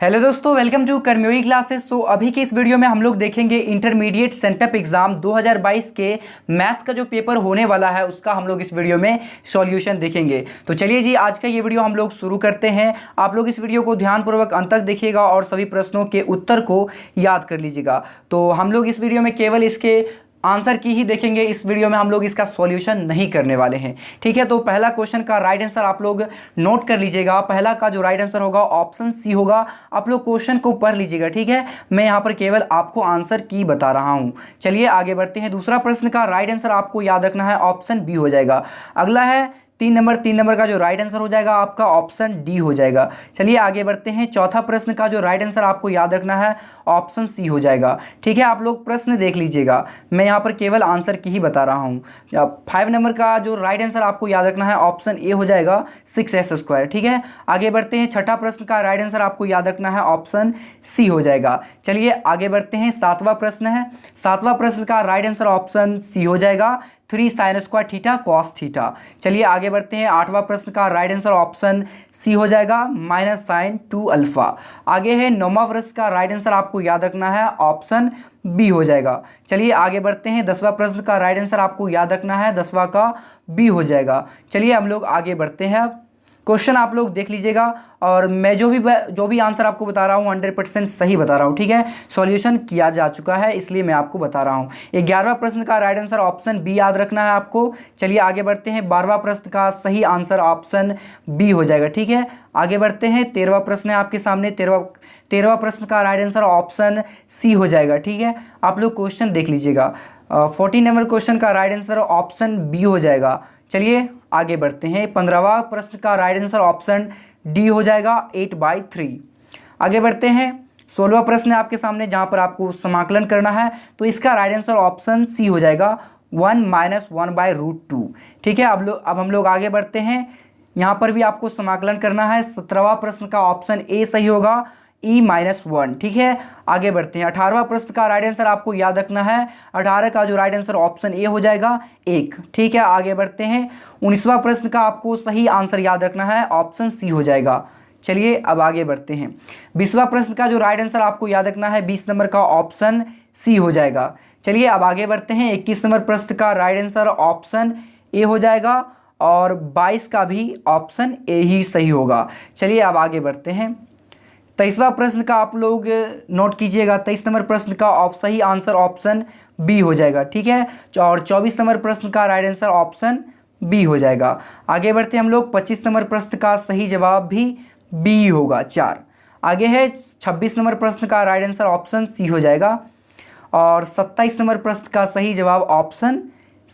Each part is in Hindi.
हेलो दोस्तों, वेलकम टू कर्मयोगी क्लासेस। सो अभी के इस वीडियो में हम लोग देखेंगे इंटरमीडिएट सेंटअप एग्जाम 2022 के मैथ का जो पेपर होने वाला है उसका हम लोग इस वीडियो में सॉल्यूशन देखेंगे। तो चलिए जी, आज का ये वीडियो हम लोग शुरू करते हैं। आप लोग इस वीडियो को ध्यानपूर्वक अंत तक देखिएगा और सभी प्रश्नों के उत्तर को याद कर लीजिएगा। तो हम लोग इस वीडियो में केवल इसके आंसर की ही देखेंगे, इस वीडियो में हम लोग इसका सॉल्यूशन नहीं करने वाले हैं। ठीक है, तो पहला क्वेश्चन का राइट आंसर आप लोग नोट कर लीजिएगा। पहला का जो राइट आंसर होगा ऑप्शन सी होगा। आप लोग क्वेश्चन को पढ़ लीजिएगा। ठीक है, मैं यहाँ पर केवल आपको आंसर की बता रहा हूँ। चलिए आगे बढ़ते हैं। दूसरा प्रश्न का राइट आंसर आपको याद रखना है, ऑप्शन बी हो जाएगा। अगला है 3 नंबर का जो राइट आंसर हो जाएगा आपका ऑप्शन डी हो जाएगा। चलिए आगे बढ़ते हैं। चौथा प्रश्न का जो राइट आंसर आपको याद रखना है ऑप्शन सी हो जाएगा। ठीक है, आप लोग प्रश्न देख लीजिएगा, मैं यहाँ पर केवल आंसर की ही बता रहा हूँ। 5 नंबर का जो राइट आंसर आपको याद रखना है ऑप्शन ए हो जाएगा 6s²। ठीक है, आगे बढ़ते हैं। छठा प्रश्न का राइट आंसर आपको याद रखना है ऑप्शन सी हो जाएगा। चलिए आगे बढ़ते हैं। सातवां प्रश्न है, सातवां प्रश्न का राइट आंसर ऑप्शन सी हो जाएगा 3sin² थीटा cos थीटा। चलिए आगे बढ़ते हैं। आठवां प्रश्न का राइट आंसर ऑप्शन सी हो जाएगा -sin2α। आगे है 9वां प्रश्न का राइट आंसर आपको याद रखना है ऑप्शन बी हो जाएगा। चलिए आगे बढ़ते हैं। 10वां प्रश्न का राइट आंसर आपको याद रखना है 10वां का बी हो जाएगा। चलिए हम लोग आगे बढ़ते हैं। अब क्वेश्चन आप लोग देख लीजिएगा और मैं जो भी आंसर आपको बता रहा हूँ 100% सही बता रहा हूँ। ठीक है, सॉल्यूशन किया जा चुका है इसलिए मैं आपको बता रहा हूँ। 11वां प्रश्न का राइट आंसर ऑप्शन बी याद रखना है आपको। चलिए आगे बढ़ते हैं। 12वां प्रश्न का सही आंसर ऑप्शन बी हो जाएगा। ठीक है, आगे बढ़ते हैं। 13वां प्रश्न है आपके सामने। 13वां प्रश्न का राइट आंसर ऑप्शन सी हो जाएगा। ठीक है, आप लोग क्वेश्चन देख लीजिएगा। 14 नंबर क्वेश्चन का राइट आंसर ऑप्शन बी हो जाएगा। चलिए आगे बढ़ते हैं। 15वां प्रश्न का राइट आंसर ऑप्शन डी हो जाएगा 8/3। आगे बढ़ते हैं। 16वां प्रश्न है आपके सामने जहां पर आपको समाकलन करना है, तो इसका राइट आंसर ऑप्शन सी हो जाएगा 1 - 1/√2। ठीक है, अब हम लोग आगे बढ़ते हैं। यहाँ पर भी आपको समाकलन करना है। 17वां प्रश्न का ऑप्शन ए सही होगा e-1। ठीक है, आगे बढ़ते हैं। 18वां प्रश्न का राइट आंसर आपको याद रखना है। 18 का जो राइट आंसर ऑप्शन ए हो जाएगा 1। ठीक है, आगे बढ़ते हैं। 19वां प्रश्न का आपको सही आंसर याद रखना है ऑप्शन सी हो जाएगा। चलिए अब आगे बढ़ते हैं। 20वां प्रश्न का जो राइट आंसर आपको याद रखना है 20 नंबर का ऑप्शन सी हो जाएगा। चलिए अब आगे बढ़ते हैं। 21 नंबर प्रश्न का राइट आंसर ऑप्शन ए हो जाएगा और 22 का भी ऑप्शन ए ही सही होगा। चलिए अब आगे बढ़ते हैं। 23वां प्रश्न का आप लोग नोट कीजिएगा। 23 नंबर प्रश्न का सही आंसर ऑप्शन बी हो जाएगा। ठीक है, और 24 नंबर प्रश्न का राइट आंसर ऑप्शन बी हो जाएगा। आगे बढ़ते हैं हम लोग। 25 नंबर प्रश्न का सही जवाब भी बी होगा 4। आगे है 26 नंबर प्रश्न का राइट आंसर ऑप्शन सी हो जाएगा और 27 नंबर प्रश्न का सही जवाब ऑप्शन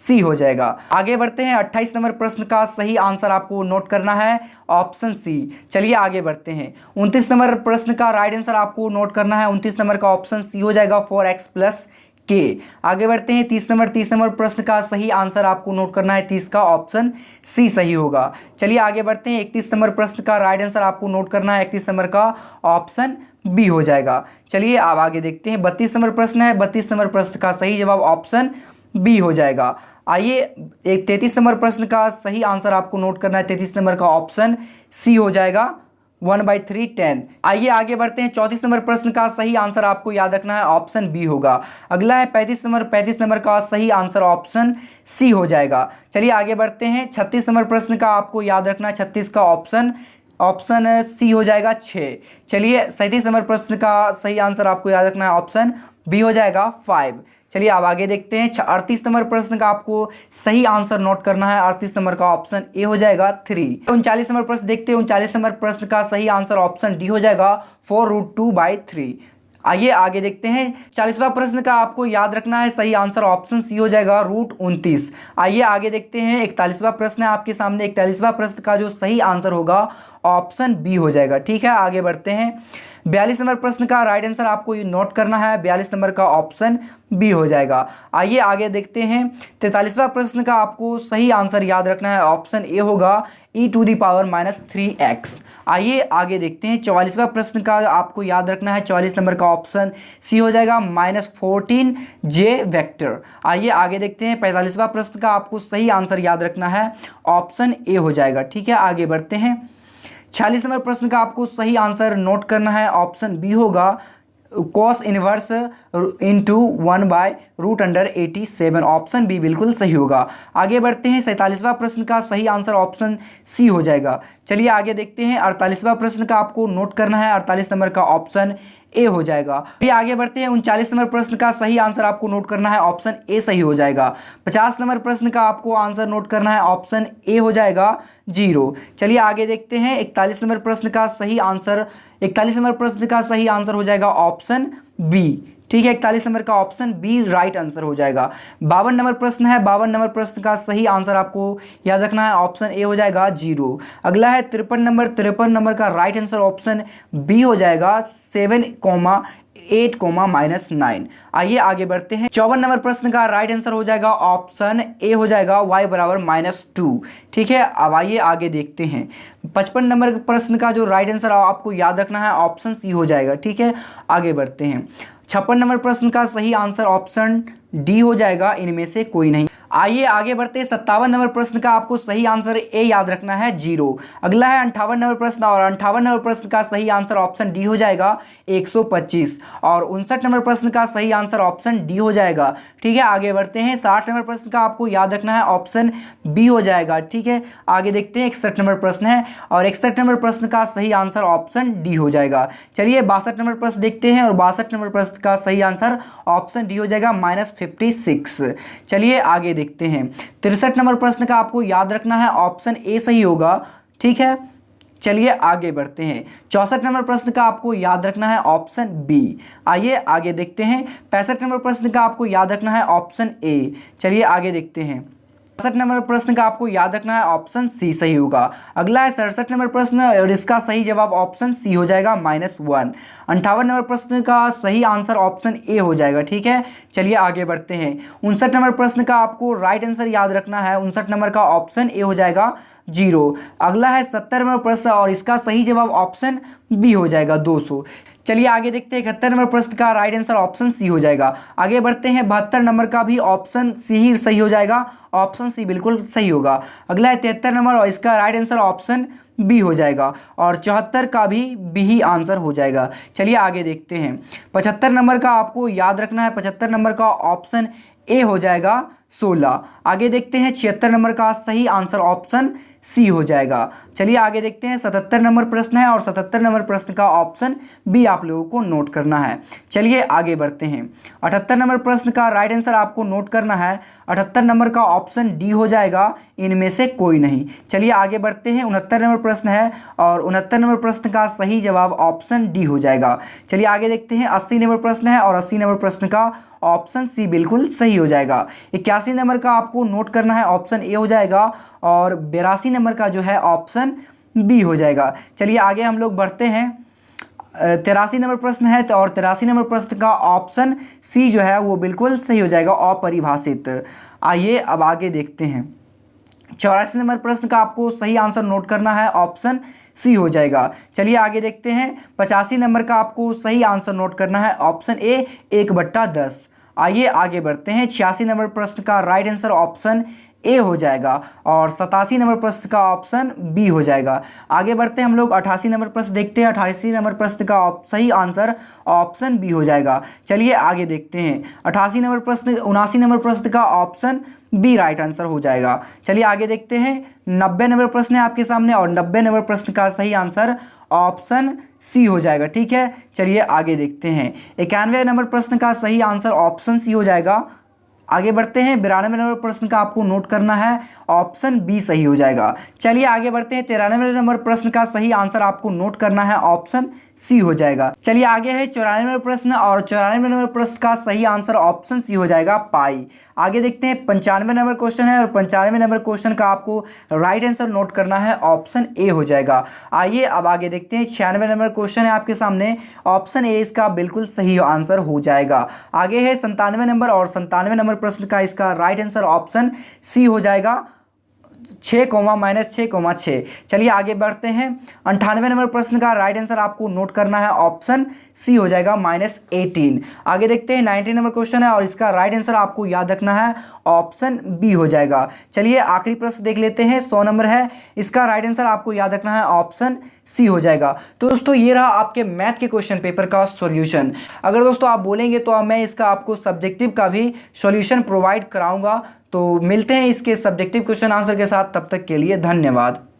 सी हो जाएगा। आगे बढ़ते हैं। 28 नंबर प्रश्न का सही आंसर आपको नोट करना है ऑप्शन सी। चलिए आगे बढ़ते हैं। 29 नंबर प्रश्न का राइट आंसर आपको नोट करना है। 29 नंबर का ऑप्शन सी हो जाएगा 4x + k। आगे बढ़ते हैं। 30 नंबर प्रश्न का सही आंसर आपको नोट करना है 30 का ऑप्शन सी सही होगा। चलिए आगे बढ़ते हैं। 31 नंबर प्रश्न का राइट आंसर आपको नोट करना है 31 नंबर का ऑप्शन बी हो जाएगा। चलिए अब आगे देखते हैं। 32 नंबर प्रश्न है। 32 नंबर प्रश्न का सही जवाब ऑप्शन बी हो जाएगा। आइए 33 नंबर प्रश्न का सही आंसर आपको नोट करना है 33 नंबर का ऑप्शन सी हो जाएगा 1/3 10। आइए आगे बढ़ते हैं। 34 नंबर प्रश्न का सही आंसर आपको याद रखना है ऑप्शन बी होगा। अगला है 35 नंबर का सही आंसर ऑप्शन सी हो जाएगा। चलिए आगे बढ़ते हैं। 36 नंबर प्रश्न का आपको याद रखना है 36 का ऑप्शन सी हो जाएगा 6। चलिए 37 नंबर प्रश्न का सही आंसर आपको याद रखना है ऑप्शन बी हो जाएगा 5। चलिए अब आगे देखते हैं। 38 नंबर प्रश्न का आपको सही आंसर नोट करना है। 38 नंबर का ऑप्शन ए हो जाएगा 3। 39 नंबर प्रश्न देखते हैं। 39 नंबर प्रश्न का सही आंसर ऑप्शन डी हो जाएगा 4√2/3। आइए आगे देखते हैं। 40वां प्रश्न का आपको याद रखना है सही आंसर ऑप्शन सी हो जाएगा √29। आइए आगे देखते हैं। 41वां प्रश्न है आपके सामने। 41वां प्रश्न का जो सही आंसर होगा ऑप्शन बी हो जाएगा। ठीक है, आगे बढ़ते हैं। 42 नंबर प्रश्न का राइट आंसर आपको ये नोट करना है। 42 नंबर का ऑप्शन बी हो जाएगा। आइए आगे देखते हैं। 43वां प्रश्न का आपको सही आंसर याद रखना है ऑप्शन ए होगा e⁻³ आइए आगे देखते हैं। 44वां प्रश्न का आपको याद रखना है 44 नंबर का ऑप्शन सी हो जाएगा -14j वेक्टर। आइए आगे देखते हैं। 45वां प्रश्न का आपको सही आंसर याद रखना है ऑप्शन ए हो जाएगा। ठीक है, आगे बढ़ते हैं। 46 नंबर प्रश्न का आपको सही आंसर नोट करना है, ऑप्शन बी होगा cos inverse into 1/√87, option B बिल्कुल सही होगा। आगे बढ़ते हैं, 47वां प्रश्न का सही आंसर ऑप्शन सी हो जाएगा। चलिए आगे देखते हैं, 48वां प्रश्न का आपको नोट करना है, 48 नंबर का ऑप्शन ए हो जाएगा। चलिए आगे बढ़ते हैं, 39 नंबर प्रश्न का सही आंसर आपको नोट करना है, ऑप्शन ए सही हो जाएगा। 50 नंबर प्रश्न का आपको आंसर नोट करना है, ऑप्शन ए हो जाएगा 0। चलिए आगे देखते हैं, 41 नंबर प्रश्न का सही आंसर 41 नंबर प्रश्न का सही आंसर हो जाएगा ऑप्शन बी। ठीक है, 41 नंबर का ऑप्शन बी राइट आंसर हो जाएगा। 52 नंबर प्रश्न है, 52 नंबर प्रश्न का सही आंसर आपको याद रखना है, ऑप्शन ए हो जाएगा 0। अगला है 53 नंबर का राइट आंसर ऑप्शन बी हो जाएगा 7,8,-9। आइए आगे बढ़ते हैं, 54 नंबर प्रश्न का राइट आंसर हो जाएगा ऑप्शन ए हो जाएगा y बराबर -2। ठीक है, अब आइए आगे देखते हैं, 55 नंबर प्रश्न का जो राइट आंसर आपको याद रखना है, ऑप्शन सी हो जाएगा। ठीक है, आगे बढ़ते हैं, 56 नंबर प्रश्न का सही आंसर ऑप्शन डी हो जाएगा, इनमें से कोई नहीं। आइए आगे बढ़ते हैं, 57 नंबर प्रश्न का आपको सही आंसर ए याद रखना है 0। अगला है 58 नंबर प्रश्न, और 58 नंबर प्रश्न का सही आंसर ऑप्शन डी हो जाएगा 125, और 59 नंबर प्रश्न का सही आंसर ऑप्शन डी हो जाएगा। ठीक है, आगे बढ़ते हैं, 60 नंबर प्रश्न का आपको याद रखना है, ऑप्शन बी हो जाएगा। ठीक है, आगे देखते हैं, 61 नंबर प्रश्न है, और 61 नंबर प्रश्न का सही आंसर ऑप्शन डी हो जाएगा। चलिए 62 नंबर प्रश्न देखते हैं, और 62 नंबर प्रश्न का सही आंसर ऑप्शन डी हो जाएगा -56। चलिए आगे देखते हैं, 63 नंबर प्रश्न का आपको याद रखना है, ऑप्शन ए सही होगा। ठीक है, चलिए आगे बढ़ते हैं, 64 नंबर प्रश्न का आपको याद रखना है, ऑप्शन बी। आइए आगे देखते हैं, 65 नंबर प्रश्न का आपको याद रखना है, ऑप्शन ए। चलिए आगे देखते हैं, 67 नंबर प्रश्न का आपको याद रखना है, ऑप्शन सी सही होगा। अगला है 67 नंबर प्रश्न, और इसका सही जवाब ऑप्शन सी हो जाएगा -1। 58 नंबर प्रश्न का सही आंसर ऑप्शन ए हो जाएगा। ठीक है, चलिए आगे बढ़ते हैं, 59 नंबर प्रश्न का आपको राइट आंसर याद रखना है, 59 नंबर का ऑप्शन ए हो जाएगा 0। अगला है 70 नंबर प्रश्न, और इसका सही जवाब ऑप्शन बी हो जाएगा 200। चलिए आगे देखते हैं, 71 नंबर प्रश्न का राइट आंसर ऑप्शन सी हो जाएगा। आगे बढ़ते हैं, 72 नंबर का भी ऑप्शन सी ही सही हो जाएगा, ऑप्शन सी बिल्कुल सही होगा। अगला है 73 नंबर, और इसका राइट आंसर ऑप्शन बी हो जाएगा, और 74 का भी बी ही आंसर हो जाएगा। चलिए आगे देखते हैं, 75 नंबर का आपको याद रखना है, 75 नंबर का ऑप्शन ए हो जाएगा 16। आगे देखते हैं, 76 नंबर का सही आंसर ऑप्शन सी हो जाएगा। चलिए आगे देखते हैं, 77 नंबर प्रश्न है, और 77 नंबर प्रश्न का ऑप्शन बी आप लोगों को नोट करना है। चलिए आगे बढ़ते हैं, 78 नंबर प्रश्न का राइट आंसर आपको नोट करना है, 78 नंबर का ऑप्शन डी हो जाएगा, इनमें से कोई नहीं। चलिए आगे बढ़ते हैं, 69 नंबर प्रश्न है, और 69 नंबर प्रश्न का सही जवाब ऑप्शन डी हो जाएगा। चलिए आगे देखते हैं, 80 नंबर प्रश्न है, और 80 नंबर प्रश्न का ऑप्शन सी बिल्कुल सही हो जाएगा। 81 नंबर का आपको नोट करना है, ऑप्शन ए हो जाएगा, और 82 नंबर का जो है ऑप्शन बी हो जाएगा। चलिए आगे हम लोग बढ़ते हैं, 83 नंबर प्रश्न है, तो और 83 नंबर प्रश्न का ऑप्शन सी जो है वो बिल्कुल सही हो जाएगा, अपरिभाषित। आइए अब आगे देखते हैं, 84 नंबर प्रश्न का आपको सही आंसर नोट करना है, ऑप्शन सी हो जाएगा। चलिए आगे देखते हैं, 85 नंबर का आपको सही आंसर नोट करना है, ऑप्शन ए 1/10। आइए आगे बढ़ते हैं, 86 नंबर प्रश्न का राइट आंसर ऑप्शन ए हो जाएगा, और 87 नंबर प्रश्न का ऑप्शन बी हो जाएगा। आगे बढ़ते हैं हम लोग, 88 नंबर प्रश्न देखते हैं, 88 नंबर प्रश्न का सही आंसर ऑप्शन बी हो जाएगा। चलिए आगे देखते हैं, 88 नंबर प्रश्न 79 नंबर प्रश्न का ऑप्शन बी राइट आंसर हो जाएगा। चलिए आगे देखते हैं, 90 नंबर प्रश्न है आपके सामने, और 90 नंबर प्रश्न का सही आंसर ऑप्शन सी हो जाएगा। ठीक है, चलिए आगे देखते हैं, 91 नंबर प्रश्न का सही आंसर ऑप्शन सी हो जाएगा। आगे बढ़ते हैं, 92 नंबर प्रश्न का आपको नोट करना है, ऑप्शन बी सही हो जाएगा। चलिए आगे बढ़ते हैं, 93 नंबर प्रश्न का सही आंसर आपको नोट करना है, ऑप्शन सी हो जाएगा। चलिए आगे है 94 नंबर प्रश्न, और 94 नंबर प्रश्न का सही आंसर ऑप्शन सी हो जाएगा, पाई। आगे देखते हैं, 95 नंबर क्वेश्चन है, और 95 नंबर क्वेश्चन का आपको राइट आंसर नोट करना है, ऑप्शन ए हो जाएगा। आइए अब आगे देखते हैं, 96 नंबर क्वेश्चन है आपके सामने, ऑप्शन ए इसका बिल्कुल सही आंसर हो जाएगा। आगे है 97 नंबर, और 97 नंबर प्रश्न का इसका राइट आंसर ऑप्शन सी हो जाएगा। -6, चलिए आगे बढ़ते हैं। 98 नंबर प्रश्न का राइट आंसर आपको नोट करना है, ऑप्शन सी हो जाएगा -18। आगे देखते हैं 90 नंबर क्वेश्चन है और इसका राइट आंसर आपको याद रखना है, ऑप्शन बी हो जाएगा। चलिए आखिरी प्रश्न देख लेते हैं, 100 नंबर है, इसका राइट आंसर आपको याद रखना है, ऑप्शन सी हो जाएगा। तो दोस्तों ये रहा आपके मैथ के क्वेश्चन पेपर का सॉल्यूशन। अगर दोस्तों आप बोलेंगे तो मैं इसका आपको सब्जेक्टिव का भी सॉल्यूशन प्रोवाइड कराऊंगा। तो मिलते हैं इसके सब्जेक्टिव क्वेश्चन आंसर के साथ, तब तक के लिए धन्यवाद।